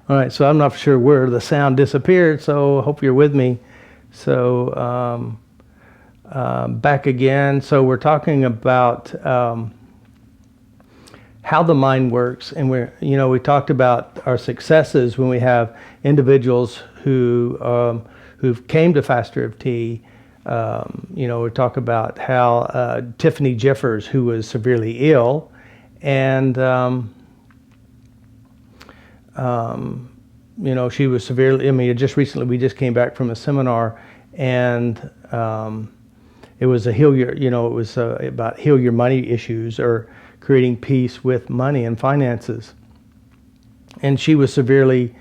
All right, so I'm not sure where the sound disappeared, so I hope you're with me. So back again. So we're talking about how the mind works, and we talked about our successes when we have individuals who came to FasterEFT. We talk about how Tiffany Jeffers, who was severely ill, and she was severely. I mean, just recently we just came back from a seminar, and it was a heal your. It was about heal your money issues, or creating peace with money and finances. And she was severely.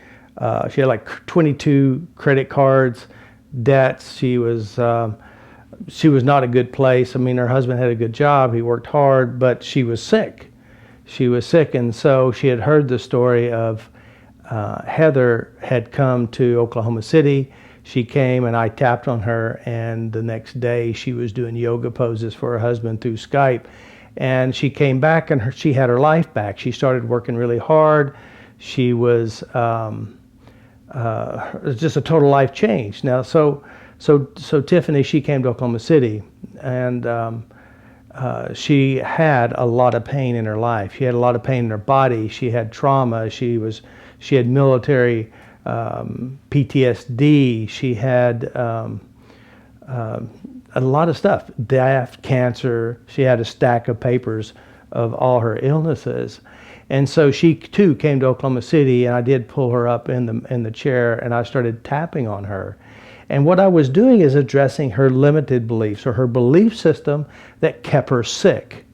She had like 22 credit cards, debts. She was not a good place. I mean, her husband had a good job. He worked hard, but she was sick. She was sick, and so she had heard the story of Heather had come to Oklahoma City. She came, and I tapped on her, and the next day she was doing yoga poses for her husband through Skype. And she came back, and she had her life back. She started working really hard. She was just a total life change. Now, so Tiffany, she came to Oklahoma City, and she had a lot of pain in her life. She had a lot of pain in her body. She had trauma. She had military PTSD. She had a lot of stuff, death, cancer. She had a stack of papers of all her illnesses. And so she too came to Oklahoma City, and I did pull her up in the chair, and I started tapping on her. And what I was doing is addressing her limited beliefs, or her belief system that kept her sick.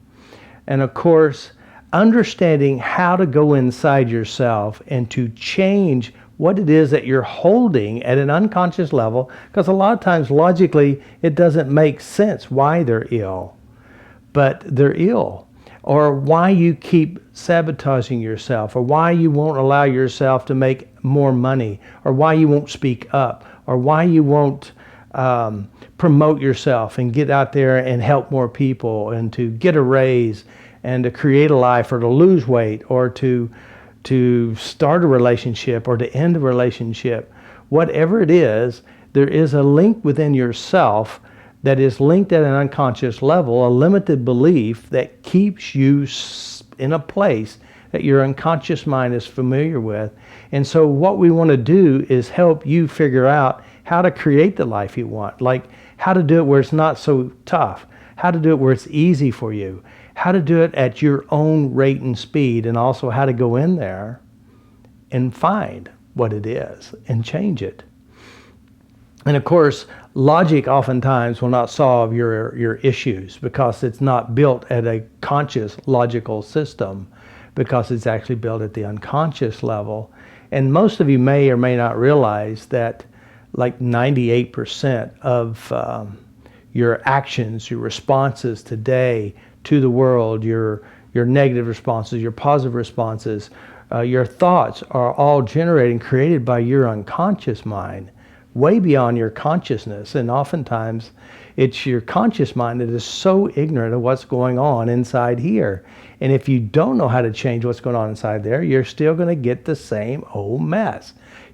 And of course, understanding how to go inside yourself and to change what it is that you're holding at an unconscious level, because a lot of times logically it doesn't make sense why they're ill, but they're ill, or why you keep sabotaging yourself, or why you won't allow yourself to make more money, or why you won't speak up, or why you won't promote yourself and get out there and help more people, and to get a raise, and to create a life, or to lose weight, or to start a relationship, or to end a relationship. Whatever it is, there is a link within yourself that is linked at an unconscious level, a limited belief that keeps you in a place that your unconscious mind is familiar with. And so what we want to do is help you figure out how to create the life you want, like how to do it where it's not so tough, how to do it where it's easy for you, how to do it at your own rate and speed, and also how to go in there and find what it is and change it. And of course, logic oftentimes will not solve your issues, because it's not built at a conscious logical system, because it's actually built at the unconscious level. And most of you may or may not realize that like 98% of your actions, your responses today to the world, your negative responses, your positive responses, your thoughts are all created by your unconscious mind, way beyond your consciousness. And oftentimes it's your conscious mind that is so ignorant of what's going on inside here. And if you don't know how to change what's going on inside there, you're still going to get the same old mess.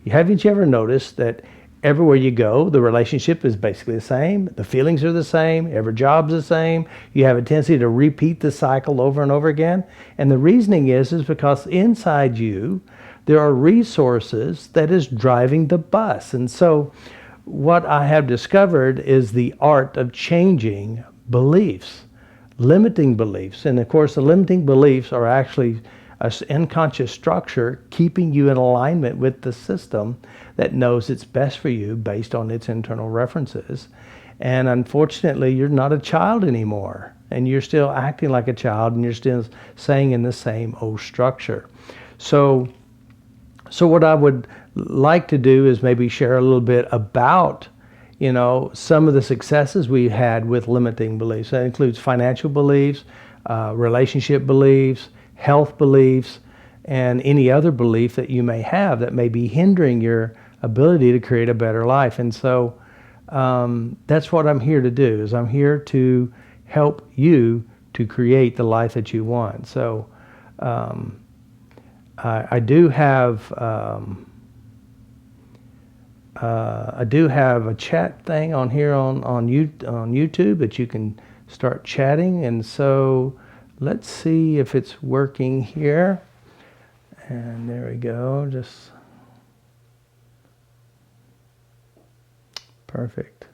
Haven't you ever noticed that everywhere you go, the relationship is basically the same, the feelings are the same, every job's the same, you have a tendency to repeat the cycle over and over again? And the reasoning is because inside you, there are resources that is driving the bus. And so what I have discovered is the art of changing beliefs, limiting beliefs. And of course, the limiting beliefs are actually an unconscious structure keeping you in alignment with the system that knows it's best for you based on its internal references. And unfortunately, you're not a child anymore, and you're still acting like a child, and you're still staying in the same old structure. So what I would like to do is maybe share a little bit about, some of the successes we've had with limiting beliefs. That includes financial beliefs, relationship beliefs, health beliefs, and any other belief that you may have that may be hindering your ability to create a better life. And so that's what I'm here to do, is I'm here to help you to create the life that you want. So I do have I do have a chat thing on here on YouTube that you can start chatting, and so let's see if it's working here. And there we go, just perfect.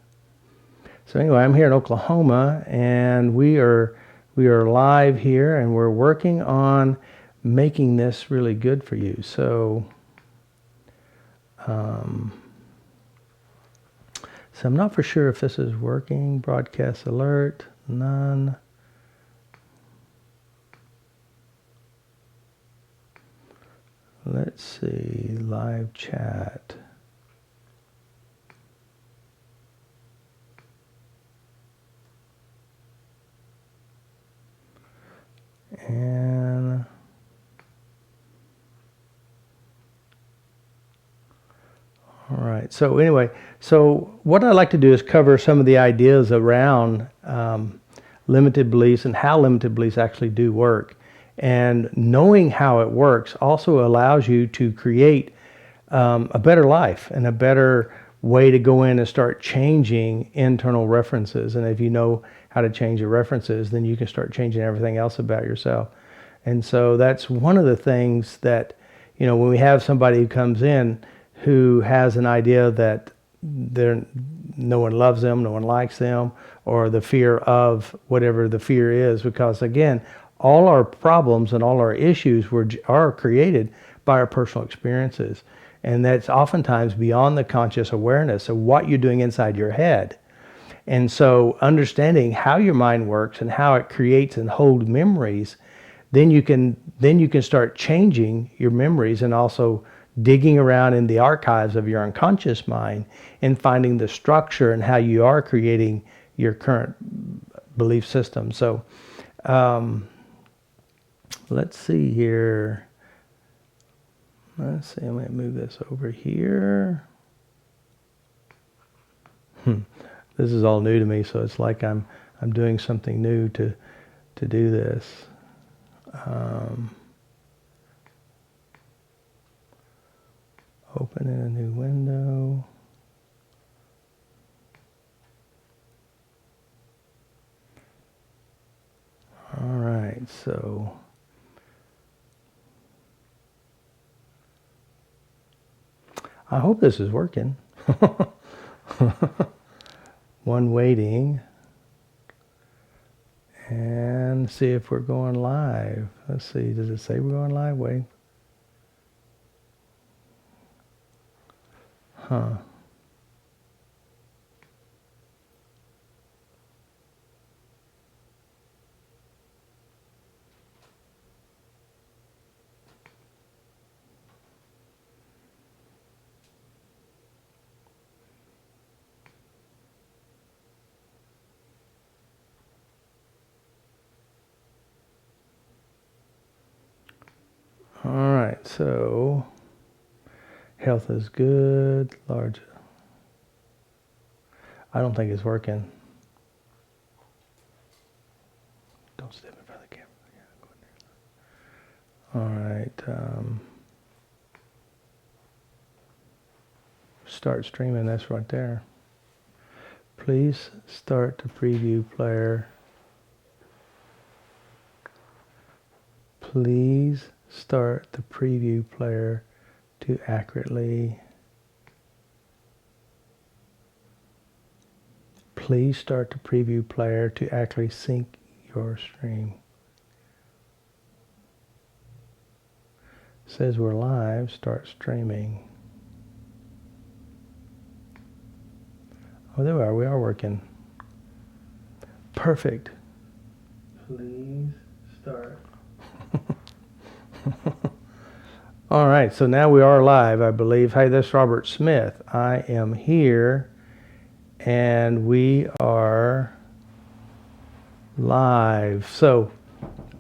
So anyway, I'm here in Oklahoma, and we are live here, and we're working on making this really good for you. So so I'm not for sure if this is working. Broadcast alert, none. Let's see, live chat. And all right, so anyway, so what I like to do is cover some of the ideas around limited beliefs and how limited beliefs actually do work. And knowing how it works also allows you to create a better life and a better way to go in and start changing internal references. And if you know how to change your references, then you can start changing everything else about yourself. And so that's one of the things that, you know, when we have somebody who comes in who has an idea that no one loves them, no one likes them, or the fear of whatever the fear is, because again, all our problems and all our issues are created by our personal experiences. And that's oftentimes beyond the conscious awareness of what you're doing inside your head. And so understanding how your mind works and how it creates and holds memories, then you can start changing your memories and also digging around in the archives of your unconscious mind and finding the structure and how you are creating your current belief system. So let's see here. Let's see, I'm going to move this over here. This is all new to me, so it's like I'm doing something new to do this. Open in a new window. All right, so I hope this is working. One waiting. And see if we're going live. Let's see, does it say we're going live? Wait. Huh. All right, so health is good, large. I don't think it's working. Don't step in front of the camera. Yeah, go in there. All right. Start streaming, that's right there. Please start the preview player. Please start the preview player to accurately. Please start the preview player to accurately sync your stream. It says we're live, start streaming. Oh, there we are working. Perfect. Please start. All right, so now we are live, I believe. Hey, this is Robert Smith. I am here, and we are live. So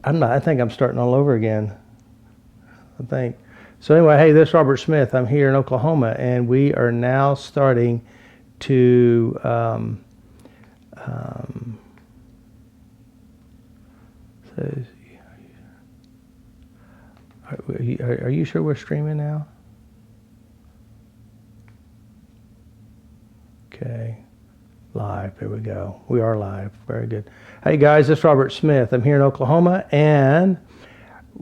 I think I'm starting all over again. I think. So anyway, hey, this is Robert Smith. I'm here in Oklahoma, and we are now starting to says, are you sure we're streaming now? Okay, live. There we go. We are live. Very good. Hey guys, this is Robert Smith. I'm here in Oklahoma, and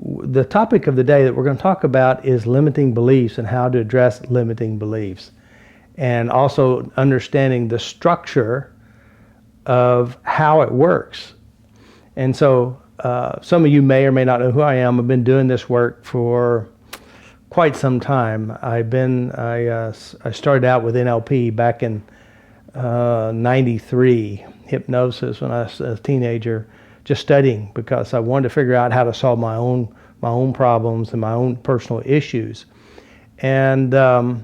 the topic of the day that we're going to talk about is limiting beliefs and how to address limiting beliefs, and also understanding the structure of how it works. And so some of you may or may not know who I am. I've been doing this work for quite some time. I started out with NLP back in 93, hypnosis, when I was a teenager, just studying because I wanted to figure out how to solve my own problems and my own personal issues. And I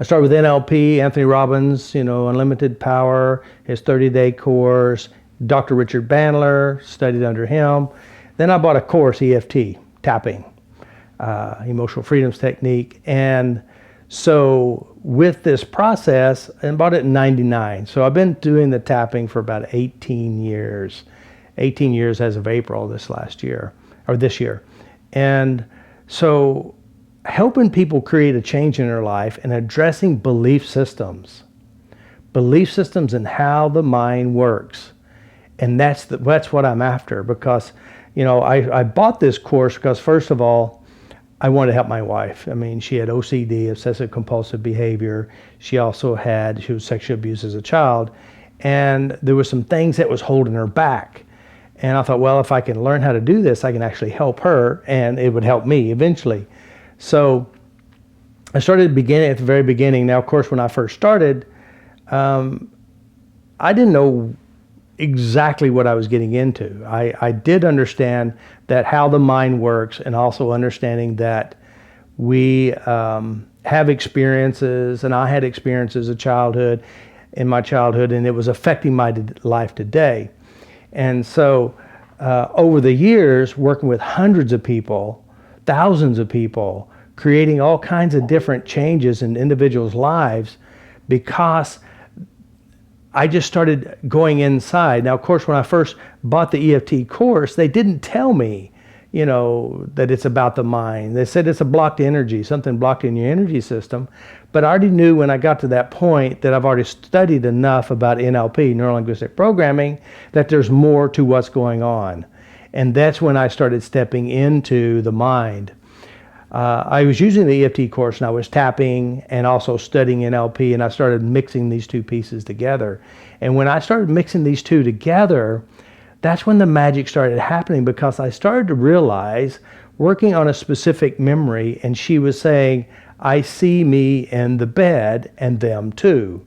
started with NLP, Anthony Robbins, Unlimited Power, his 30-day course, Dr. Richard Bandler, studied under him. Then I bought a course, EFT, tapping, emotional freedoms technique. And so with this process, and bought it in 99. So I've been doing the tapping for about 18 years. 18 years as of April this year. And so helping people create a change in their life and addressing belief systems and how the mind works. And that's what I'm after, because, I bought this course because, first of all, I wanted to help my wife. I mean, she had OCD, obsessive compulsive behavior. She was sexually abused as a child. And there were some things that was holding her back. And I thought, well, if I can learn how to do this, I can actually help her, and it would help me eventually. So I started at the very beginning. Now, of course, when I first started, I didn't know exactly what I was getting into. I did understand that how the mind works, and also understanding that we have experiences, and I had experiences in my childhood, and it was affecting my life today. And so over the years, working with hundreds of people, thousands of people, creating all kinds of different changes in individuals' lives, because I just started going inside. Now, of course, when I first bought the EFT course, they didn't tell me, that it's about the mind. They said it's a blocked energy, something blocked in your energy system. But I already knew when I got to that point that I've already studied enough about NLP, neuro-linguistic programming, that there's more to what's going on. And that's when I started stepping into the mind. I was using the EFT course, and I was tapping and also studying NLP, and I started mixing these two pieces together. And when I started mixing these two together, that's when the magic started happening, because I started to realize, working on a specific memory, and she was saying, I see me in the bed and them too.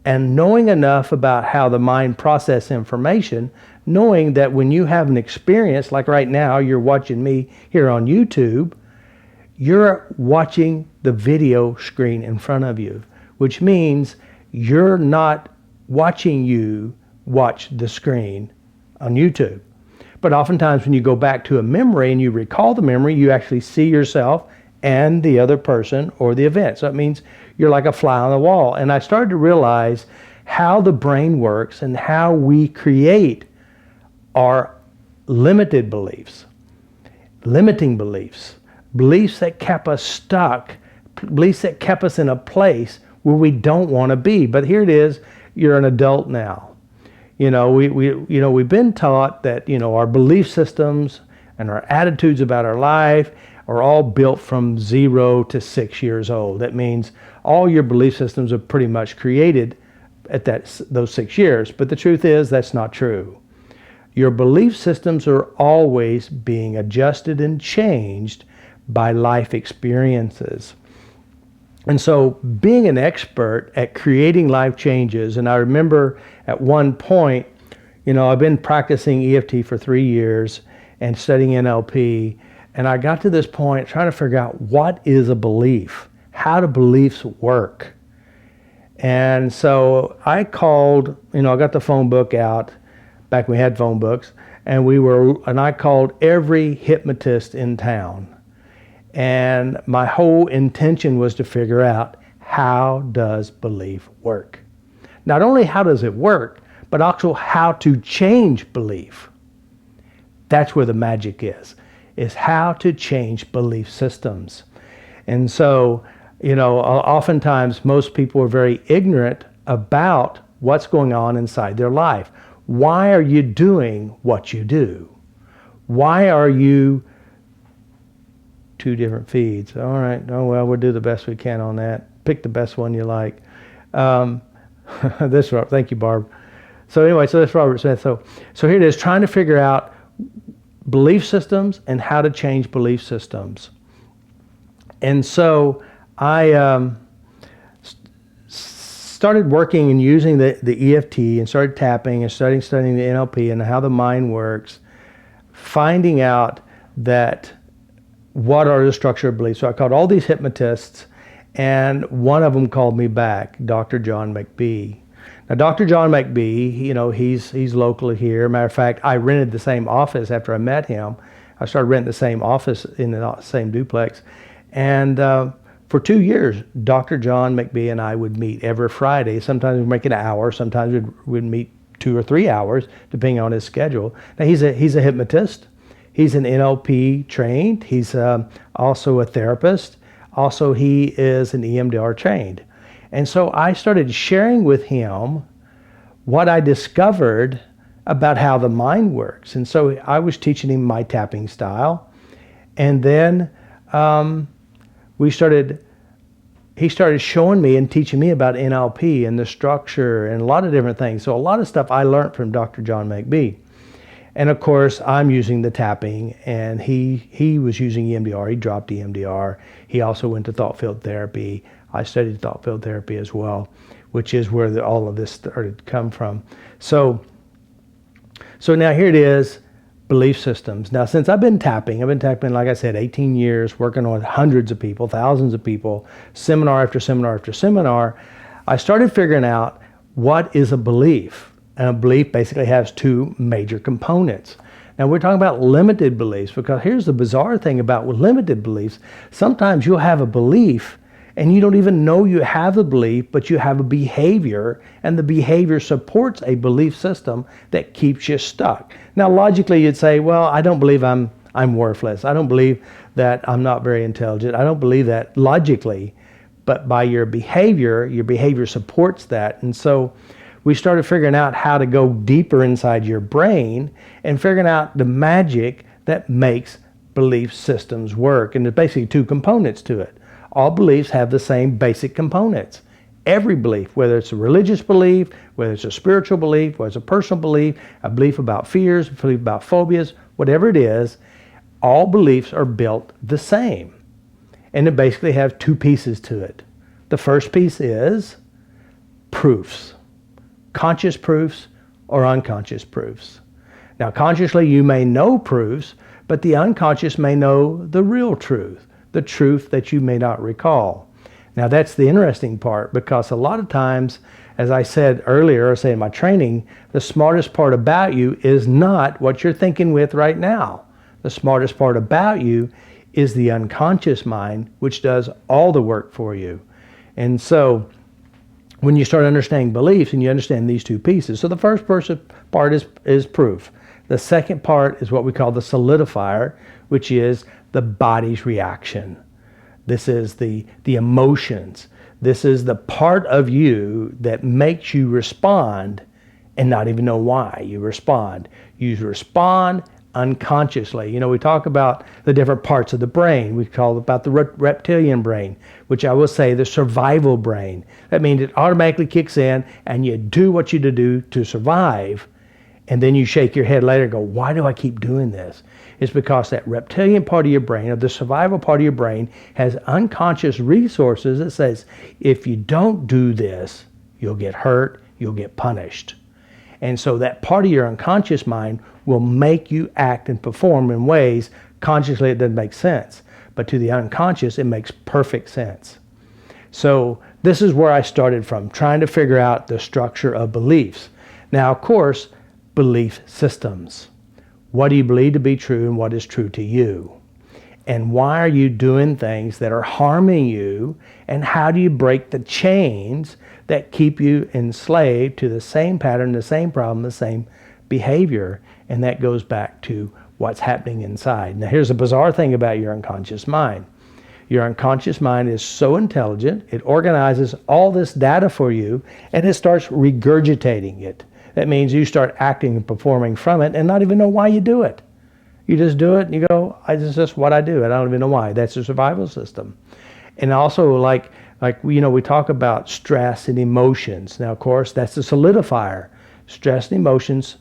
And knowing enough about how the mind processes information, knowing that when you have an experience, like right now, you're watching me here on YouTube, you're watching the video screen in front of you, which means you're not watching you watch the screen on YouTube. But oftentimes when you go back to a memory and you recall the memory, you actually see yourself and the other person or the event. So it means you're like a fly on the wall. And I started to realize how the brain works and how we create our limiting beliefs, beliefs that kept us stuck, beliefs that kept us in a place where we don't want to be. But here it is, you're an adult now. We've been taught that, our belief systems and our attitudes about our life are all built from 0 to 6 years old. That means all your belief systems are pretty much created at those 6 years. But the truth is, that's not true. Your belief systems are always being adjusted and changed by life experiences. And so being an expert at creating life changes, and I remember at one point, I've been practicing EFT for 3 years and studying NLP, and I got to this point trying to figure out what is a belief, how do beliefs work. And so I called, I got the phone book out back when we had phone books, and I called every hypnotist in town. And my whole intention was to figure out, how does belief work? Not only how does it work, but also how to change belief. That's where the magic is how to change belief systems. And so, Oftentimes most people are very ignorant about what's going on inside their life. Why are you doing what you do? Why are you... Two different feeds. All right. Oh, well, we'll do the best we can on that. Pick the best one you like. Thank you, Barb. So anyway, so that's Robert Smith. So here it is, trying to figure out belief systems and how to change belief systems. And so I started working and using the EFT and started tapping and studying the NLP and how the mind works, finding out that what are the structure of beliefs. So I called all these hypnotists, and one of them called me back, Dr. John McBee. Now, Dr. John McBee, he's locally here. Matter of fact, I rented the same office after I met him. I started renting the same office in the same duplex. And for 2 years, Dr. John McBee and I would meet every Friday. Sometimes we'd make it an hour. Sometimes we'd meet 2 or 3 hours, depending on his schedule. Now, he's a hypnotist. He's an NLP trained. He's also a therapist. Also, he is an EMDR trained. And so I started sharing with him what I discovered about how the mind works. And so I was teaching him my tapping style. And then he started showing me and teaching me about NLP and the structure and a lot of different things. So a lot of stuff I learned from Dr. John McBee. And of course, I'm using the tapping, and he was using EMDR. He dropped EMDR. He also went to thought field therapy. I studied thought field therapy as well, which is where all of this started to come from. So now here it is, belief systems. Now, since I've been tapping, like I said, 18 years, working on hundreds of people, thousands of people, seminar after seminar after seminar, I started figuring out what is a belief. And a belief basically has two major components. Now, we're talking about limited beliefs, because here's the bizarre thing about limited beliefs. Sometimes you'll have a belief and you don't even know you have a belief, but you have a behavior, and the behavior supports a belief system that keeps you stuck. Now, logically, you'd say, well, I don't believe I'm worthless. I don't believe that I'm not very intelligent. I don't believe that logically, but by your behavior supports that. And so we started figuring out how to go deeper inside your brain and figuring out the magic that makes belief systems work. And there's basically two components to it. All beliefs have the same basic components. Every belief, whether it's a religious belief, whether it's a spiritual belief, whether it's a personal belief, a belief about fears, a belief about phobias, whatever it is, all beliefs are built the same. And it basically has two pieces to it. The first piece is proofs. Conscious proofs or unconscious proofs. Now, consciously you may know proofs, but the unconscious may know the real truth, the truth that you may not recall. Now, that's the interesting part, because a lot of times, as I said earlier, or say in my training, the smartest part about you is not what you're thinking with right now. The smartest part about you is the unconscious mind, which does all the work for you. And so when you start understanding beliefs and you understand these two pieces, so the first part is proof. The second part is what we call the solidifier, which is the body's reaction. This is the emotions. This is the part of you that makes you respond and not even know why you respond. You respond unconsciously. We talk about the different parts of the brain. We call about the reptilian brain, which I will say the survival brain. That means it automatically kicks in and you do what you do to survive. And then you shake your head later and go, why do I keep doing this? It's because that reptilian part of your brain, or the survival part of your brain, has unconscious resources that says, if you don't do this, you'll get hurt, you'll get punished. And so that part of your unconscious mind will make you act and perform in ways consciously it doesn't make sense. But to the unconscious, it makes perfect sense. So this is where I started from, trying to figure out the structure of beliefs. Now, of course, belief systems. What do you believe to be true and what is true to you? And why are you doing things that are harming you? And how do you break the chains that keep you enslaved to the same pattern, the same problem, the same behavior? And that goes back to what's happening inside. Now, here's a bizarre thing about your unconscious mind. Your unconscious mind is so intelligent, it organizes all this data for you, and it starts regurgitating it. That means you start acting and performing from it and not even know why you do it. You just do it and you go, this is just what I do, and I don't even know why. That's a survival system. And also, like we talk about stress and emotions. Now, of course, that's the solidifier. Stress and emotions,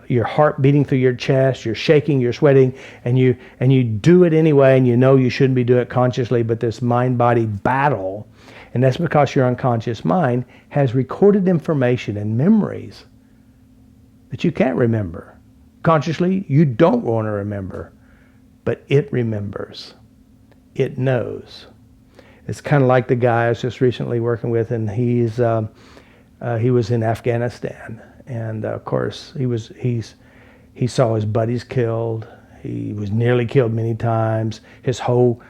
your heart beating through your chest, you're shaking, you're sweating, and you do it anyway, and you know you shouldn't be doing it consciously, but this mind-body battle, and that's because your unconscious mind has recorded information and memories that you can't remember. Consciously, you don't want to remember, but it remembers. It knows. It's kind of like the guy I was just recently working with, and he was in Afghanistan, and of course he saw his buddies killed. He was nearly killed many times. His whole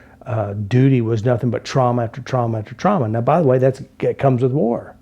duty was nothing but trauma after trauma after trauma. Now, by the way, it comes with war.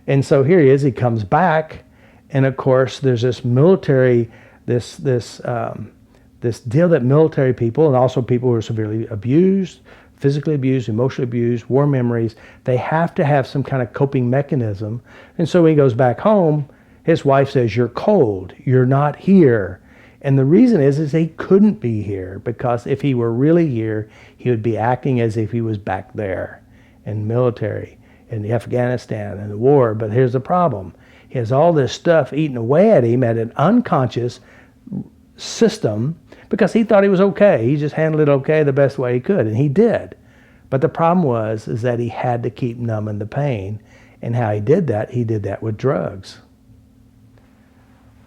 And so here he is. He comes back, and of course there's this military, this deal that military people and also people who are severely abused, physically abused, emotionally abused, war memories, they have to have some kind of coping mechanism. And so when he goes back home, his wife says, "You're cold, you're not here." And the reason is he couldn't be here, because if he were really here, he would be acting as if he was back there in military, in Afghanistan, in the war. But here's the problem. He has all this stuff eating away at him at an unconscious system, because he thought he was okay. He just handled it okay the best way he could, and he did. But the problem is that he had to keep numbing the pain. And how he did that with drugs.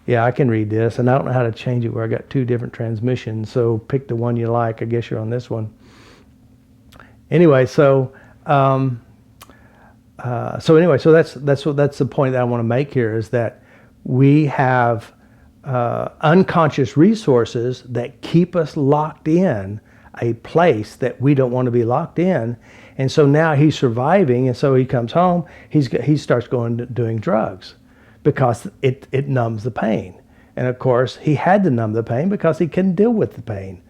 Yeah, I can read this, and I don't know how to change it where I got two different transmissions, so pick the one you like. I guess you're on this one. Anyway, so that's the point that I want to make here, is that we have unconscious resources that keep us locked in a place that we don't want to be locked in. And so now he's surviving, and so he comes home, he starts doing drugs because it numbs the pain. And of course, he had to numb the pain because he couldn't deal with the pain.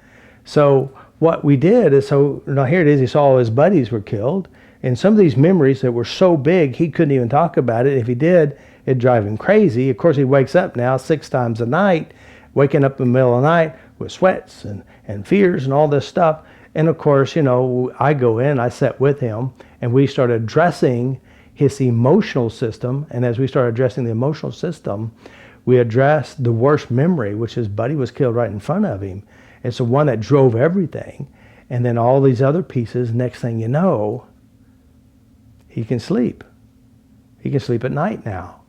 So what we did is, now here it is, he saw all his buddies were killed, and some of these memories that were so big, he couldn't even talk about it. If he did, it'd drive him crazy. Of course, he wakes up now 6 times a night, waking up in the middle of the night with sweats and fears and all this stuff. And of course, I go in, I sat with him, and we started addressing his emotional system. And as we started addressing the emotional system, we addressed the worst memory, which his buddy was killed right in front of him. It's the one that drove everything. And then all these other pieces, next thing you know, he can sleep. He can sleep at night now.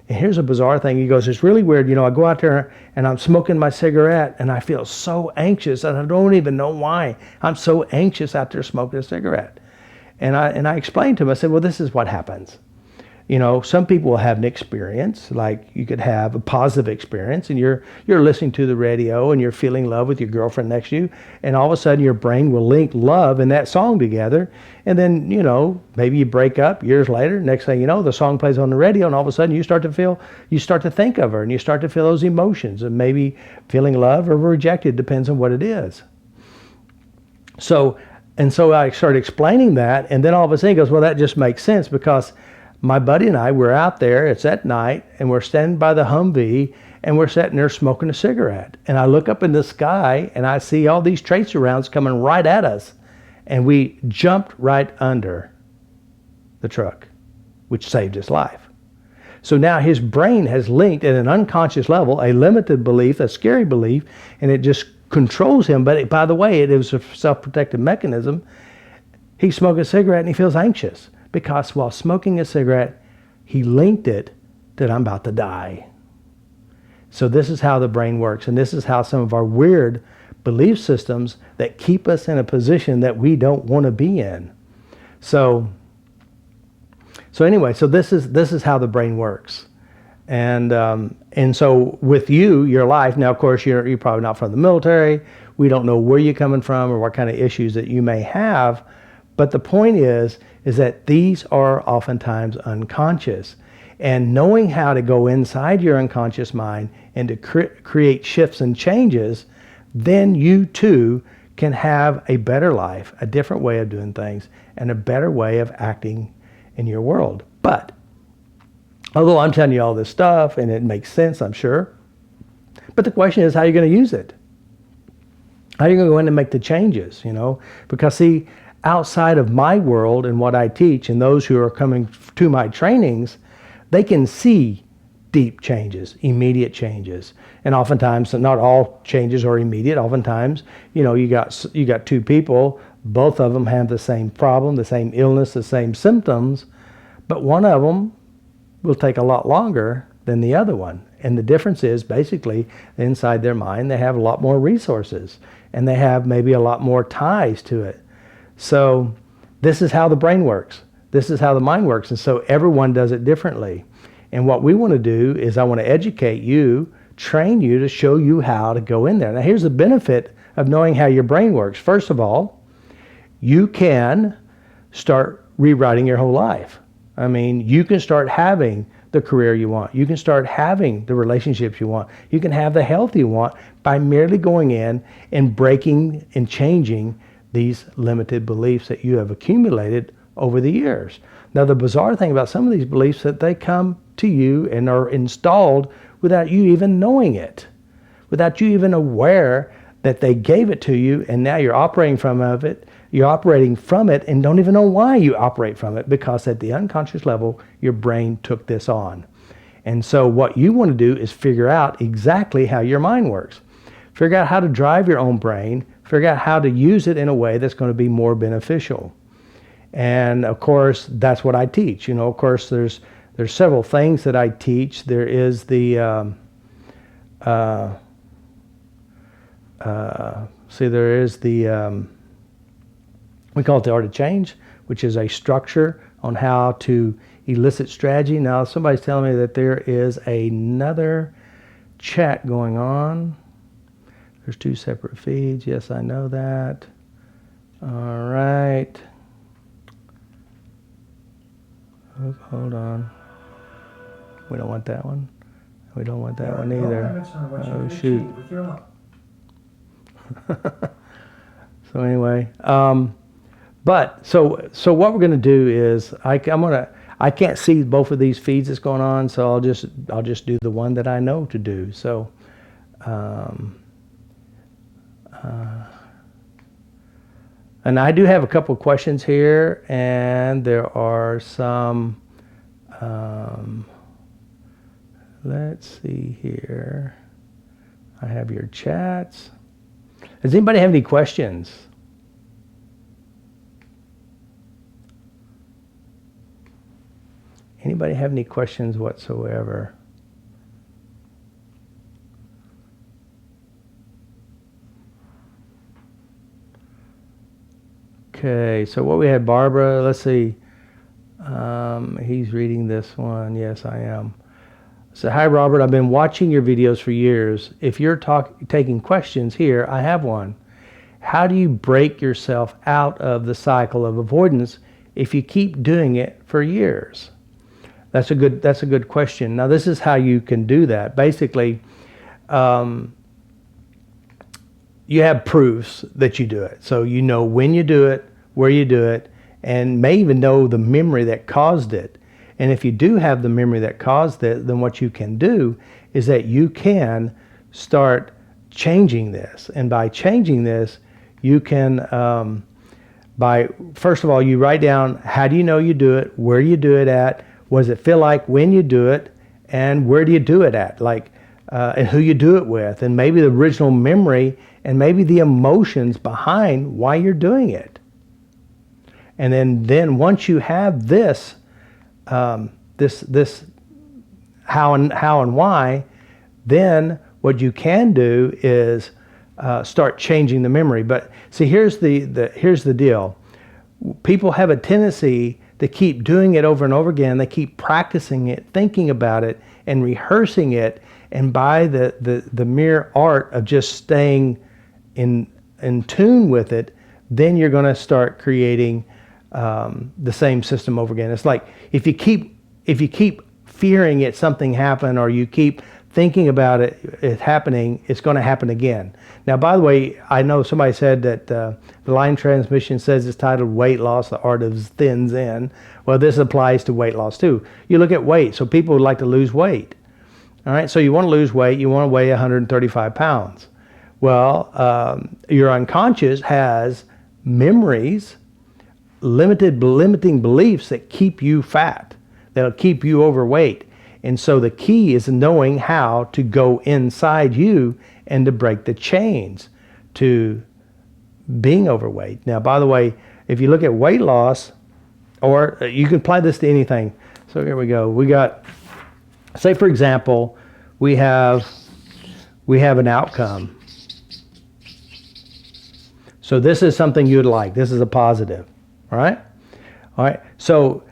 And here's a bizarre thing. He goes, it's really weird. I go out there and I'm smoking my cigarette and I feel so anxious, and I don't even know why. I'm so anxious out there smoking a cigarette. And I explained to him, I said, well, this is what happens. Some people will have an experience, like you could have a positive experience, and you're listening to the radio and you're feeling love with your girlfriend next to you, and all of a sudden your brain will link love and that song together, and then maybe you break up years later. Next thing you know, the song plays on the radio, and all of a sudden you start to think of her, and you start to feel those emotions, and maybe feeling love or rejected, depends on what it is. So I started explaining that, and then all of a sudden he goes, well, that just makes sense, because my buddy and I were out there, it's at night, and we're standing by the Humvee, and we're sitting there smoking a cigarette. And I look up in the sky, and I see all these tracer rounds coming right at us. And we jumped right under the truck, which saved his life. So now his brain has linked at an unconscious level a limited belief, a scary belief, and it just controls him. But by the way, it was a self-protective mechanism. He smoked a cigarette and he feels anxious, because while smoking a cigarette, he linked it that I'm about to die. So this is how the brain works, and this is how some of our weird belief systems that keep us in a position that we don't want to be in. So anyway, this is how the brain works. And so with your life, now of course you're probably not from the military. We don't know where you're coming from or what kind of issues that you may have. But the point is that these are oftentimes unconscious. And knowing how to go inside your unconscious mind and to create shifts and changes, then you too can have a better life, a different way of doing things, and a better way of acting in your world. But although I'm telling you all this stuff, and it makes sense, I'm sure, but the question is, how are you going to use it? How are you going to go in and make the changes, Because see, outside of my world and what I teach, and those who are coming to my trainings, they can see deep changes, immediate changes. And oftentimes, not all changes are immediate. Oftentimes, you got two people, both of them have the same problem, the same illness, the same symptoms, but one of them will take a lot longer than the other one. And the difference is basically inside their mind, they have a lot more resources and they have maybe a lot more ties to it. So this is how the brain works. This is how the mind works. And so everyone does it differently. And what we want to do is I want to educate you, train you to show you how to go in there. Now here's the benefit of knowing how your brain works. First of all, you can start rewriting your whole life. I mean, you can start having the career you want. You can start having the relationships you want. You can have the health you want by merely going in and breaking and changing these limited beliefs that you have accumulated over the years. Now, the bizarre thing about some of these beliefs that they come to you and are installed without you even knowing it, without you even aware that they gave it to you, and now you're operating from it. You're operating from it and don't even know why you operate from it, because at the unconscious level, your brain took this on. And so what you want to do is figure out exactly how your mind works. Figure out how to drive your own brain. Figure out how to use it in a way that's going to be more beneficial. And of course, that's what I teach. Of course, there's several things that I teach. There is the we call it the art of change, which is a structure on how to elicit strategy. Now, somebody's telling me that there is another chat going on. There's two separate feeds. Yes, I know that. All right. Oh, hold on. We don't want that one. We don't want that one either. Oh, shoot. So anyway, but so what we're going to do is I can't see both of these feeds that's going on, so I'll just do the one that I know to do. So and I do have a couple of questions here, and there are some let's see here. I have your chats. Does anybody have any questions? Anybody have any questions whatsoever? Okay, so what we had, Barbara, let's see. He's reading this one. Yes, I am. So, hi, Robert. I've been watching your videos for years. If you're taking questions here, I have one. How do you break yourself out of the cycle of avoidance if you keep doing it for years? That's a good question. Now, this is how you can do that. Basically, you have proofs that you do it. So you know when you do it, where you do it, and may even know the memory that caused it. And if you do have the memory that caused it, then what you can do is that you can start changing this. And by changing this, you can, first of all, you write down, how do you know you do it? Where do you do it at? What does it feel like when you do it? And where do you do it at? And who you do it with? And maybe the original memory and maybe the emotions behind why you're doing it. And then once you have this, this how and why, then what you can do is start changing the memory. But see, here's the deal. People have a tendency to keep doing it over and over again. They keep practicing it, thinking about it, and rehearsing it. And by the mere art of just staying in tune with it, then you're going to start creating the same system over again. It's like if you keep fearing something happen, or you keep thinking about it happening, it's going to happen again. Now, by the way, I know somebody said that the line transmission says it's titled Weight Loss, the Art of Thin Zen. Well, this applies to weight loss too. You look at weight. So people would like to lose weight. All right, so you want to lose weight, you want to weigh 135 pounds. Well, your unconscious has memories, limiting beliefs that keep you fat, that'll keep you overweight. And so the key is knowing how to go inside you and to break the chains to being overweight. Now, by the way, if you look at weight loss, or you can apply this to anything. So here we go. We got, say for example, we have an outcome. So this is something you'd like. This is a positive. All right? All right. So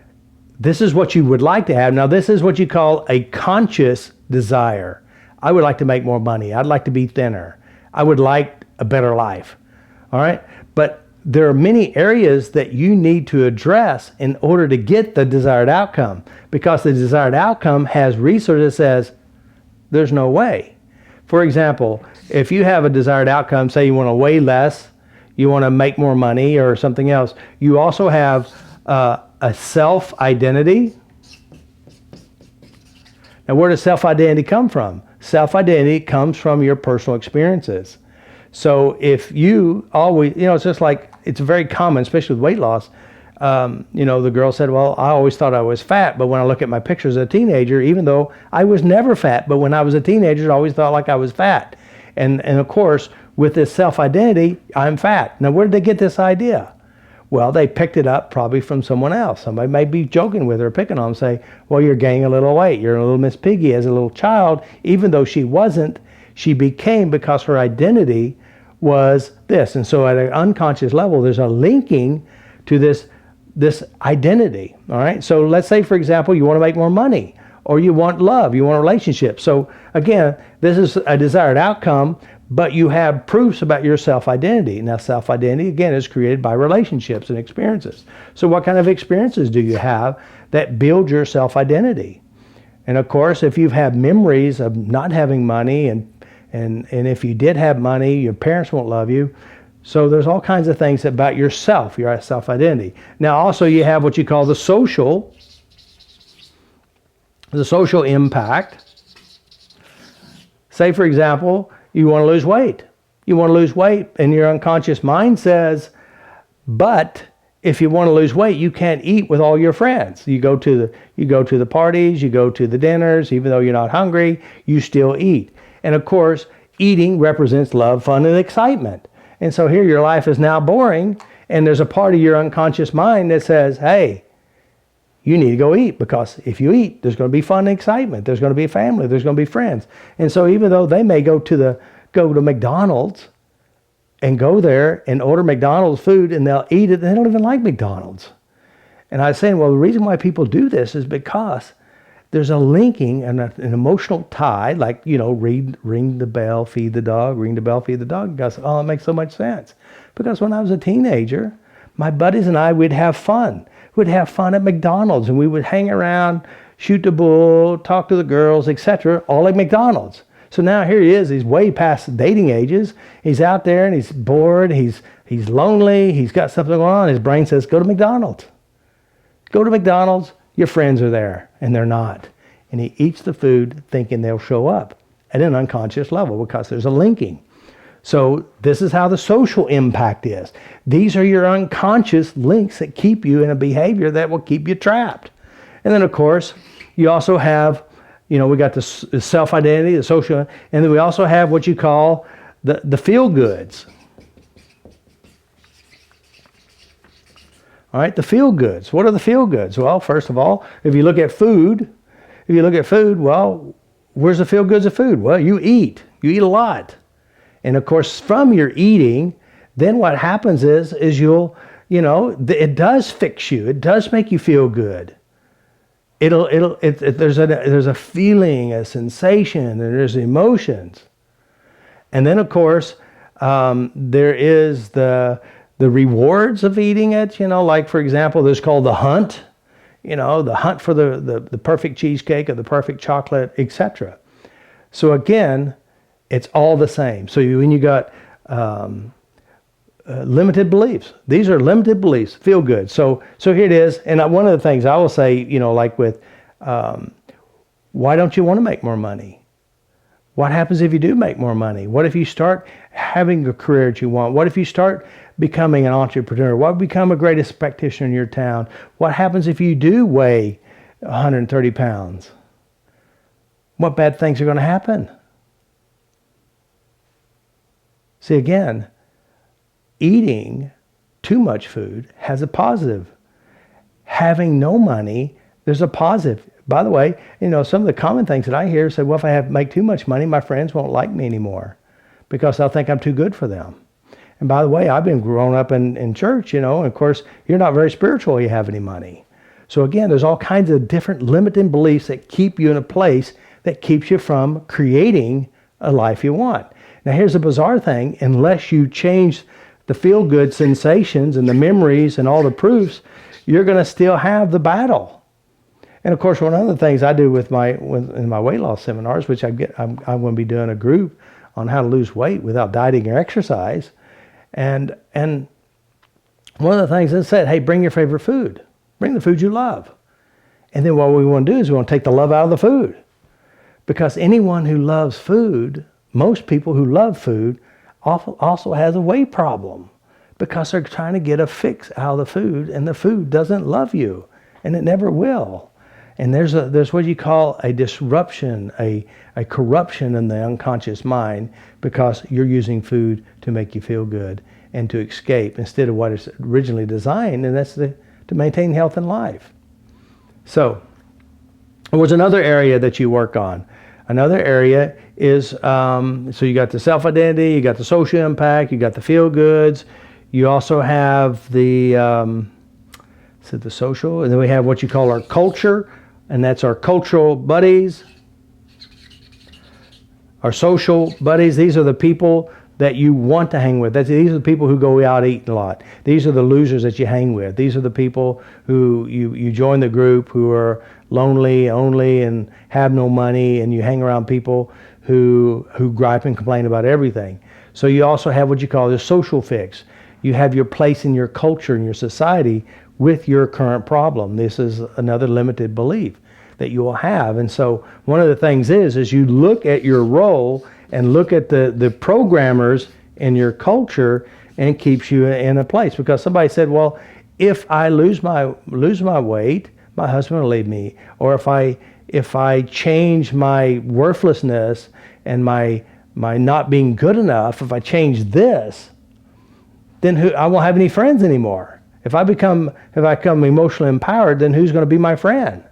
this is what you would like to have. Now, this is what you call a conscious desire. I would like to make more money. I'd like to be thinner. I would like a better life. All right? But there are many areas that you need to address in order to get the desired outcome, because the desired outcome has research that says there's no way. For example, if you have a desired outcome, say you want to weigh less, you want to make more money or something else, you also have a self-identity. Now, where does self-identity come from? Self-identity comes from your personal experiences. So if you always, it's just like, it's very common, especially with weight loss. The girl said, well, I always thought I was fat, but when I look at my pictures as a teenager, even though I was never fat, but when I was a teenager, I always thought like I was fat. And of course, with this self-identity, I'm fat. Now, where did they get this idea? Well, they picked it up probably from someone else. Somebody may be joking with her, picking on them, say, well, you're gaining a little weight. You're a little Miss Piggy. As a little child, even though she wasn't, she became, because her identity was this. And so at an unconscious level, there's a linking to this identity. All right. So let's say, for example, you want to make more money, or you want love, you want a relationship. So again, this is a desired outcome, but you have proofs about your self-identity. Now, self-identity, again, is created by relationships and experiences. So what kind of experiences do you have that build your self-identity? And of course, if you've had memories of not having money, and if you did have money, your parents won't love you. So there's all kinds of things about yourself, your self-identity. Now, also you have what you call the social impact. Say, for example, you want to lose weight. You want to lose weight, and your unconscious mind says, but if you want to lose weight, you can't eat with all your friends. You go to the parties, you go to the dinners, even though you're not hungry, you still eat. And of course, eating represents love, fun, and excitement. And so here your life is now boring, and there's a part of your unconscious mind that says, hey, you need to go eat, because if you eat, there's going to be fun and excitement. There's going to be a family. There's going to be friends. And so even though they may go to McDonald's and go there and order McDonald's food, and they'll eat it, and they don't even like McDonald's. And I was saying, well, the reason why people do this is because there's a linking and an emotional tie, like, ring the bell, feed the dog, ring the bell, feed the dog. Goes, oh, it makes so much sense. Because when I was a teenager, my buddies and I would have fun. We'd have fun at McDonald's, and we would hang around, shoot the bull, talk to the girls, etc., all at McDonald's. So now here he is. He's way past dating ages. He's out there and he's bored. He's lonely. He's got something going on. His brain says, go to McDonald's. Go to McDonald's. Your friends are there, and they're not. And he eats the food thinking they'll show up at an unconscious level, because there's a linking. So this is how the social impact is. These are your unconscious links that keep you in a behavior that will keep you trapped. And then, of course, you also have, we got the self-identity, the social, and then we also have what you call the feel-goods. All right, the feel-goods. What are the feel-goods? Well, first of all, if you look at food, well, where's the feel-goods of food? Well, you eat a lot. And of course, from your eating, then what happens is you'll, it does fix you. It does make you feel good. There's a feeling, a sensation, and there's emotions. And then, of course, there is the rewards of eating it, like, for example, there's called the hunt, the hunt for the perfect cheesecake or the perfect chocolate, etc. So again, it's all the same. So when you got limited beliefs, these are limited beliefs, feel good. So here it is. And one of the things I will say, like with, why don't you want to make more money? What happens if you do make more money? What if you start having a career that you want? What if you start becoming an entrepreneur? What become a greatest practitioner in your town? What happens if you do weigh 130 pounds? What bad things are going to happen? See, again, eating too much food has a positive. Having no money, there's a positive. By the way, some of the common things that I hear say, well, if I make too much money, my friends won't like me anymore because they'll think I'm too good for them. And by the way, I've been growing up in church, and of course, you're not very spiritual if you have any money. So again, there's all kinds of different limiting beliefs that keep you in a place that keeps you from creating a life you want. Now, here's the bizarre thing. Unless you change the feel-good sensations and the memories and all the proofs, you're going to still have the battle. And of course, one of the things I do in my weight loss seminars, which I'm going to be doing a group on how to lose weight without dieting or exercise. And one of the things I said, hey, bring your favorite food. Bring the food you love. And then what we want to do is we want to take the love out of the food. Because anyone who loves food, most people who love food, also has a weight problem. Because they're trying to get a fix out of the food, and the food doesn't love you. And it never will. And there's what you call a disruption, a corruption in the unconscious mind, because you're using food to make you feel good and to escape instead of what it's originally designed, and that's to maintain health in life. So there was another area that you work on. Another area is, so you got the self-identity, you got the social impact, you got the feel-goods, you also have the social, and then we have what you call our culture, and that's our cultural buddies, our social buddies. These are the people that you want to hang with. These are the people who go out eating a lot. These are the losers that you hang with. These are the people who you join the group who are lonely only and have no money, and you hang around people who gripe and complain about everything. So you also have what you call the social fix. You have your place in your culture and your society with your current problem. This is another limited belief that you will have. And so one of the things is you look at your role and look at the programmers in your culture, and it keeps you in a place. Because somebody said, well, if I lose my weight, my husband will leave me. Or if I change my worthlessness and my not being good enough, if I change this, then I won't have any friends anymore. If I become emotionally empowered, then who's going to be my friend?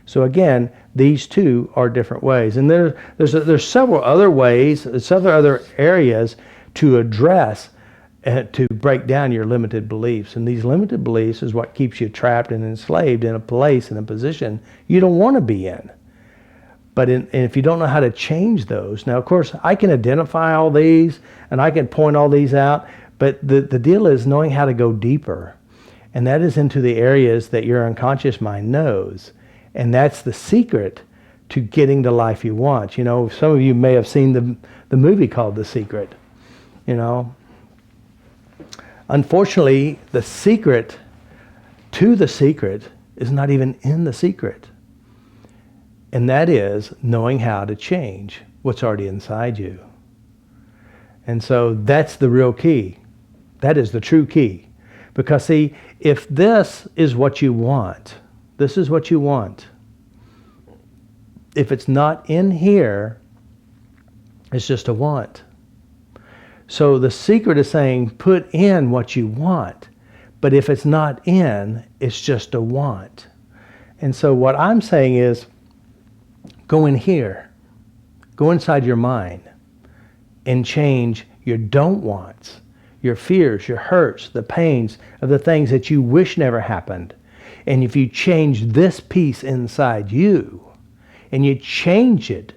So again, these two are different ways. And there's several other ways, several other areas to address to break down your limited beliefs. And these limited beliefs is what keeps you trapped and enslaved in a place, in a position you don't want to be in. But and if you don't know how to change those, now of course I can identify all these and I can point all these out, but the deal is knowing how to go deeper. And that is into the areas that your unconscious mind knows. And that's the secret to getting the life you want. Some of you may have seen the movie called The Secret. Unfortunately, the secret to the secret is not even in the secret. And that is knowing how to change what's already inside you. And so that's the real key. That is the true key. Because see, if this is what you want, this is what you want. If it's not in here, it's just a want. So the secret is saying, put in what you want. But if it's not in, it's just a want. And so what I'm saying is, go in here. Go inside your mind and change your don't wants, your fears, your hurts, the pains of the things that you wish never happened. And if you change this piece inside you, and you change it,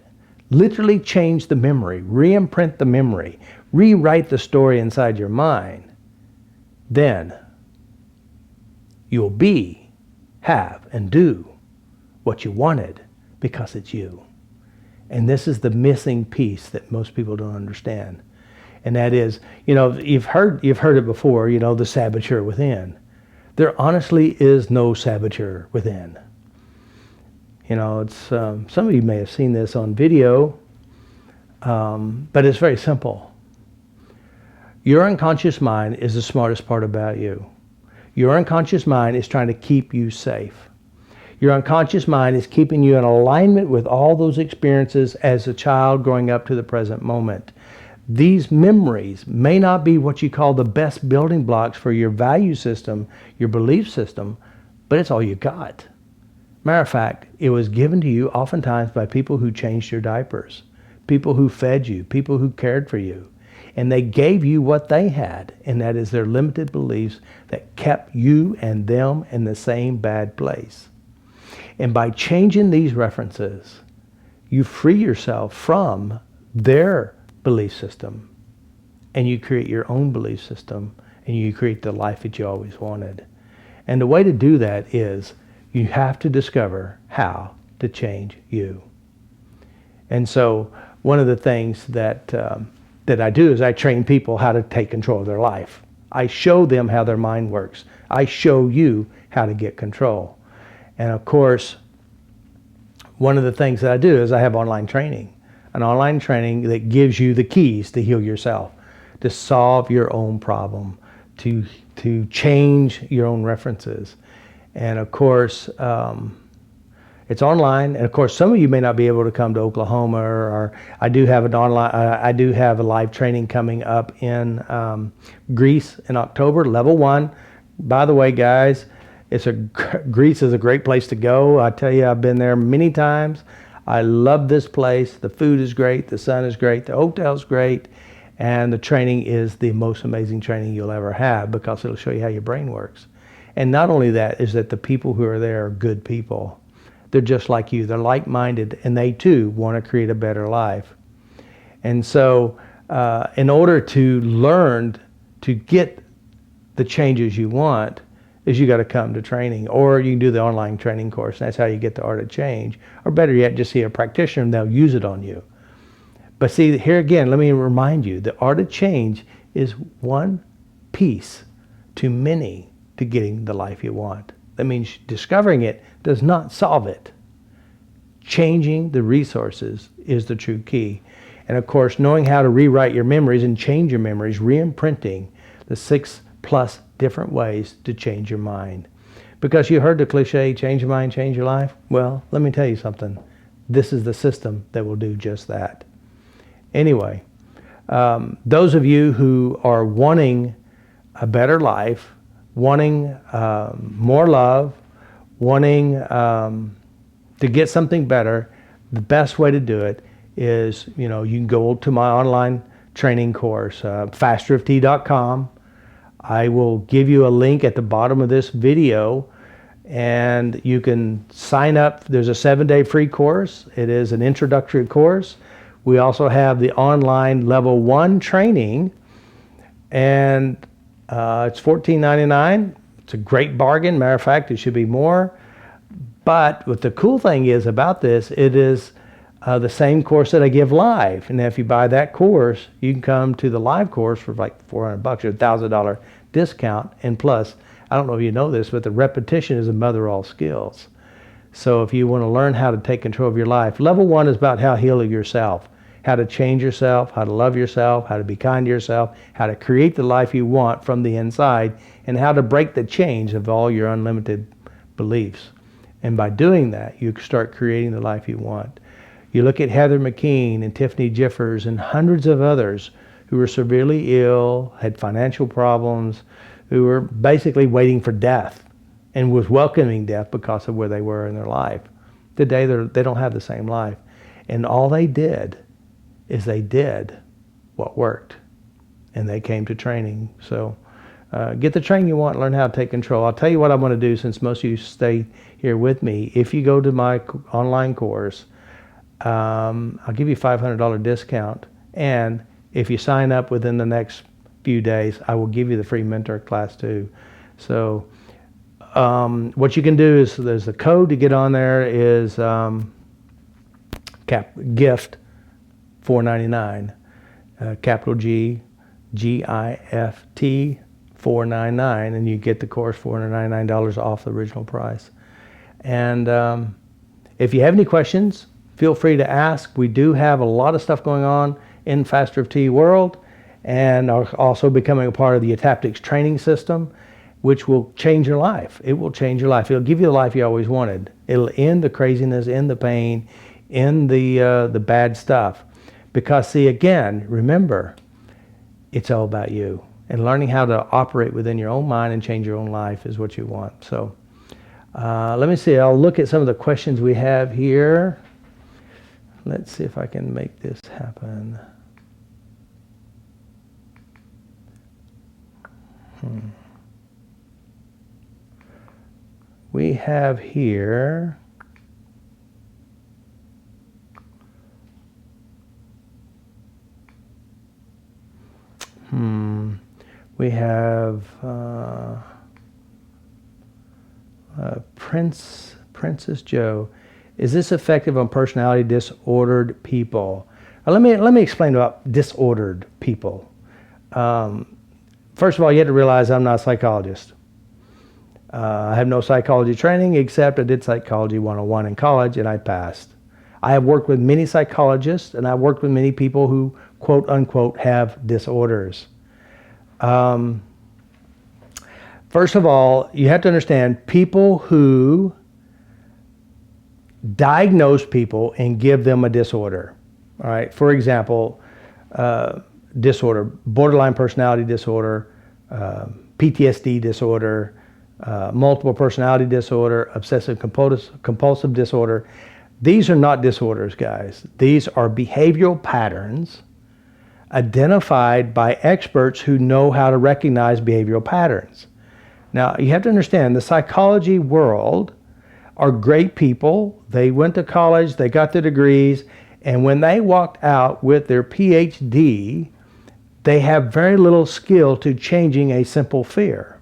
literally change the memory, re-imprint the memory, rewrite the story inside your mind, then you'll have, and do what you wanted, because it's you. And this is the missing piece that most people don't understand. And that is, you know, you've heard it before, you know, the saboteur within. There honestly is no saboteur within. You know, it's some of you may have seen this on video, but it's very simple. Your unconscious mind is the smartest part about you. Your unconscious mind is trying to keep you safe. Your unconscious mind is keeping you in alignment with all those experiences as a child growing up to the present moment. These memories may not be what you call the best building blocks for your value system, your belief system, but it's all you got. Matter of fact, it was given to you oftentimes by people who changed your diapers, people who fed you, people who cared for you. And they gave you what they had, and that is their limited beliefs that kept you and them in the same bad place. And by changing these references, you free yourself from their belief system, and you create your own belief system, and you create the life that you always wanted. And the way to do that is you have to discover how to change you. And so one of the things that I do is I train people how to take control of their life. I show them how their mind works. I show you how to get control. And of course, one of the things that I do is I have online training. An online training that gives you the keys to heal yourself, to solve your own problem, to change your own references. And of course, it's online. And of course, some of you may not be able to come to Oklahoma, or I do have an online. I do have a live training coming up in Greece in October, level 1. By the way, guys, Greece is a great place to go. I tell you, I've been there many times. I love this place. The food is great. The sun is great. The hotel's great. And the training is the most amazing training you'll ever have, because it'll show you how your brain works. And not only that, is that the people who are there are good people. They're just like you. They're like-minded, and they too want to create a better life. And so in order to learn to get the changes you want, is you got to come to training, or you can do the online training course. And that's how you get the art of change. Or better yet, just see a practitioner and they'll use it on you. But see, here again, let me remind you, the art of change is one piece to many to getting the life you want. That means discovering it does not solve it. Changing the resources is the true key. And of course, knowing how to rewrite your memories and change your memories, re-imprinting the 6+ different ways to change your mind. Because you heard the cliche, change your mind, change your life. Well, let me tell you something. This is the system that will do just that. Anyway, those of you who are wanting a better life, wanting more love, wanting to get something better, the best way to do it is, you can go to my online training course, FasterEFT.com. I will give you a link at the bottom of this video, and you can sign up. There's a 7-day free course. It is an introductory course. We also have the online level 1 training, and it's $14.99. It's a great bargain. Matter of fact, it should be more. But what the cool thing is about this, it is the same course that I give live. And if you buy that course, you can come to the live course for like $400 or $1,000 discount. And plus, I don't know if you know this, but the repetition is the mother of all skills. So if you want to learn how to take control of your life, level 1 is about how to heal yourself, how to change yourself, how to love yourself, how to be kind to yourself, how to create the life you want from the inside, and how to break the chains of all your unlimited beliefs. And by doing that, you start creating the life you want. You look at Heather McKean and Tiffany Jiffers and hundreds of others who were severely ill, had financial problems, who were basically waiting for death and was welcoming death because of where they were in their life. Today, they don't have the same life. And all they did is they did what worked. And they came to training. So get the training you want, learn how to take control. I'll tell you what I'm going to do, since most of you stay here with me. If you go to my online course, I'll give you a $500 discount. And if you sign up within the next few days, I will give you the free mentor class too. So what you can do is, there's the code to get on there is gift $4.99, capital G, GIFT $4.99, and you get the course $499 off the original price. And if you have any questions, feel free to ask. We do have a lot of stuff going on in FasterEFT world, and are also becoming a part of the Adaptics training system, which will change your life. It will change your life. It'll give you the life you always wanted. It'll end the craziness, end the pain, end the bad stuff. Because see, again, remember, it's all about you. And learning how to operate within your own mind and change your own life is what you want. So let me see. I'll look at some of the questions we have here. Let's see if I can make this happen. We have here, we have Princess Joe. Is this effective on personality disordered people? Let me explain about disordered people. First of all, you have to realize I'm not a psychologist. I have no psychology training, except I did Psychology 101 in college, and I passed. I have worked with many psychologists, and I've worked with many people who, quote unquote, have disorders. First of all, you have to understand people who diagnose people and give them a disorder. All right. For example, disorder, borderline personality disorder, PTSD disorder, multiple personality disorder, obsessive compulsive disorder. These are not disorders, guys. These are behavioral patterns identified by experts who know how to recognize behavioral patterns. Now, you have to understand, the psychology world are great people. They went to college, they got their degrees, and when they walked out with their PhD, they have very little skill to changing a simple fear.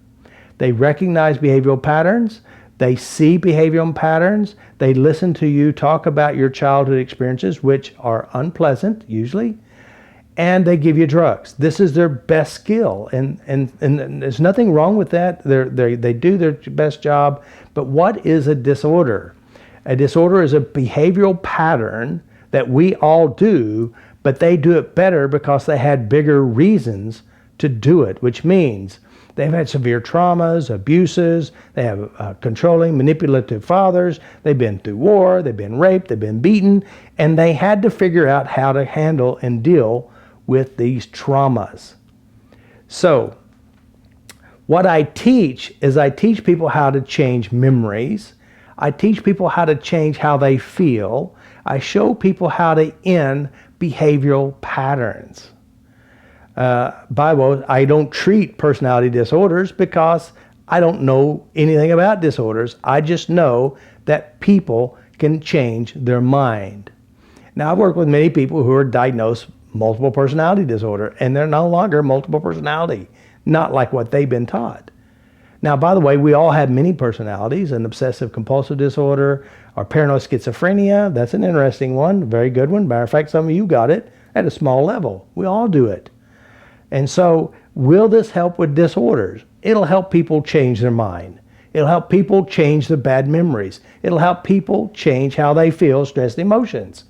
They recognize behavioral patterns, they see behavioral patterns, they listen to you talk about your childhood experiences, which are unpleasant usually, and they give you drugs. This is their best skill, and there's nothing wrong with that. They do their best job, but what is a disorder? A disorder is a behavioral pattern that we all do, but they do it better because they had bigger reasons to do it, which means they've had severe traumas, abuses, they have controlling, manipulative fathers, they've been through war, they've been raped, they've been beaten, and they had to figure out how to handle and deal with these traumas. So, what I teach is I teach people how to change memories. I teach people how to change how they feel. I show people how to end behavioral patterns. By the way, I don't treat personality disorders because I don't know anything about disorders. I just know that people can change their mind. Now, I've worked with many people who are diagnosed multiple personality disorder, and they're no longer multiple personality, not like what they've been taught. Now, by the way, we all have many personalities, an obsessive compulsive disorder or paranoid schizophrenia. That's an interesting one, very good one. Matter of fact, some of you got it at a small level. We all do it. And so, will this help with disorders? It'll help people change their mind. It'll help people change their bad memories. It'll help people change how they feel, stress, and emotions.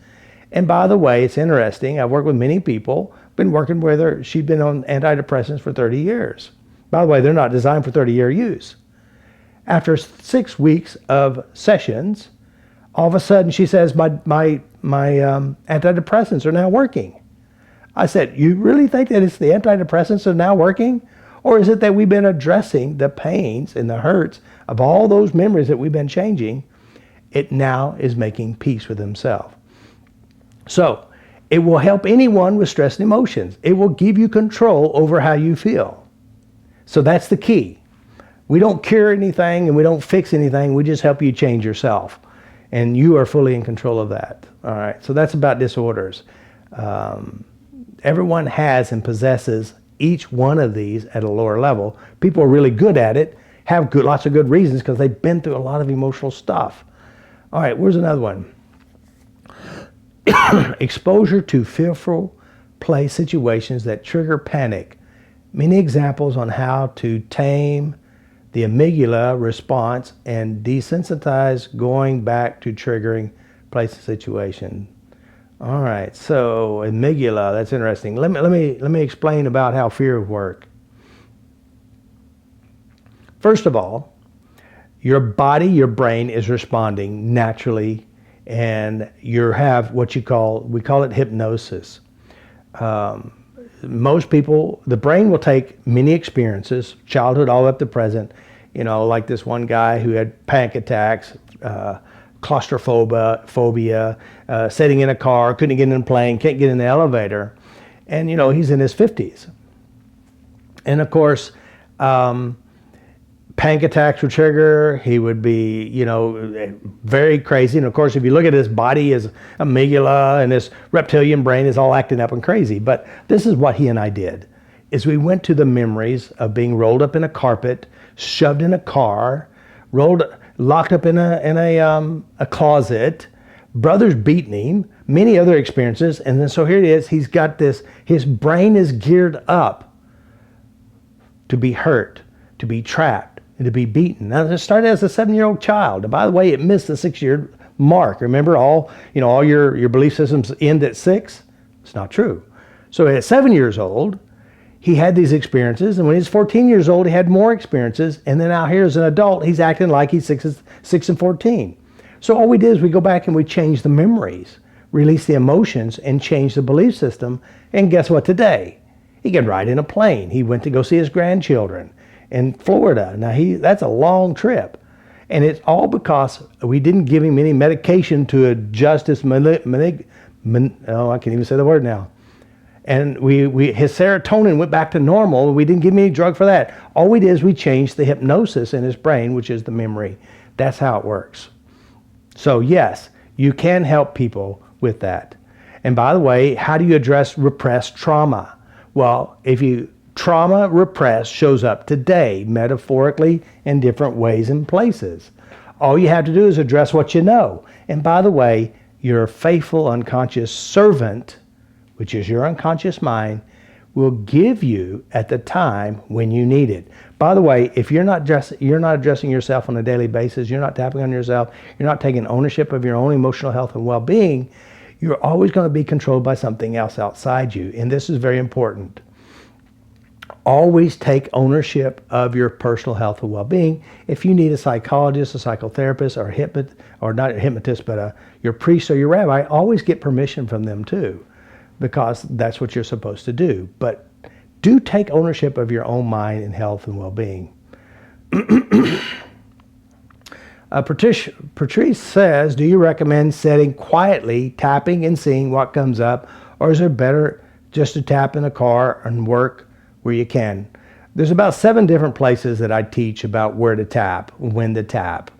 And by the way, it's interesting. I've worked with many people, been working with her. She's been on antidepressants for 30 years. By the way, they're not designed for 30-year use. After 6 weeks of sessions, all of a sudden she says, my antidepressants are now working. I said, you really think that it's the antidepressants that are now working? Or is it that we've been addressing the pains and the hurts of all those memories that we've been changing? It now is making peace with himself. So, it will help anyone with stress and emotions. It will give you control over how you feel. So that's the key. We don't cure anything and we don't fix anything. We just help you change yourself. And you are fully in control of that. All right. So that's about disorders. Everyone has and possesses each one of these at a lower level. People are really good at it, have lots of good reasons because they've been through a lot of emotional stuff. All right. Where's another one? Exposure to fearful play situations that trigger panic. Many examples on how to tame the amygdala response and desensitize going back to triggering play situation. All right, so amygdala, that's interesting. Let me explain about how fear works. First of all, your body, your brain is responding naturally, and you have what we call it hypnosis. Most people, the brain will take many experiences, childhood all up to present, like this one guy who had panic attacks, claustrophobia, sitting in a car, couldn't get in a plane, can't get in the elevator. And, he's in his 50s. And of course, panic attacks would trigger. He would be, very crazy. And of course, if you look at his body, his amygdala and his reptilian brain is all acting up and crazy. But this is what he and I did, is we went to the memories of being rolled up in a carpet, shoved in a car, locked up in a closet, brothers beating him, many other experiences. And then so here it is, he's got this, his brain is geared up to be hurt, to be trapped, and to be beaten. Now, it started as a 7-year-old child. And by the way, it missed the 6-year mark. Remember, all your belief systems end at 6? It's not true. So at 7 years old, he had these experiences, and when he's 14 years old, he had more experiences, and then out here as an adult, he's acting like he's 6 and 14. So all we did is we go back and we change the memories, release the emotions, and change the belief system. And guess what today? He can ride in a plane. He went to go see his grandchildren in Florida. Now, that's a long trip. And it's all because we didn't give him any medication to adjust his I can't even say the word now. And his serotonin went back to normal. We didn't give him any drug for that. All we did is we changed the hypnosis in his brain, which is the memory. That's how it works. So yes, you can help people with that. And by the way, how do you address repressed trauma? Well, trauma repressed shows up today, metaphorically, in different ways and places. All you have to do is address what you know. And by the way, your faithful unconscious servant, which is your unconscious mind, will give you at the time when you need it. By the way, if you're not addressing yourself on a daily basis, you're not tapping on yourself, you're not taking ownership of your own emotional health and well-being, you're always going to be controlled by something else outside you. And this is very important. Always take ownership of your personal health and well-being. If you need a psychologist, a psychotherapist, or not a hypnotist, but your priest or your rabbi, always get permission from them too, because that's what you're supposed to do. But do take ownership of your own mind and health and well-being. Patrice says, do you recommend sitting quietly, tapping and seeing what comes up, or is it better just to tap in a car and work where you can? There's about 7 different places that I teach about where to tap, when to tap.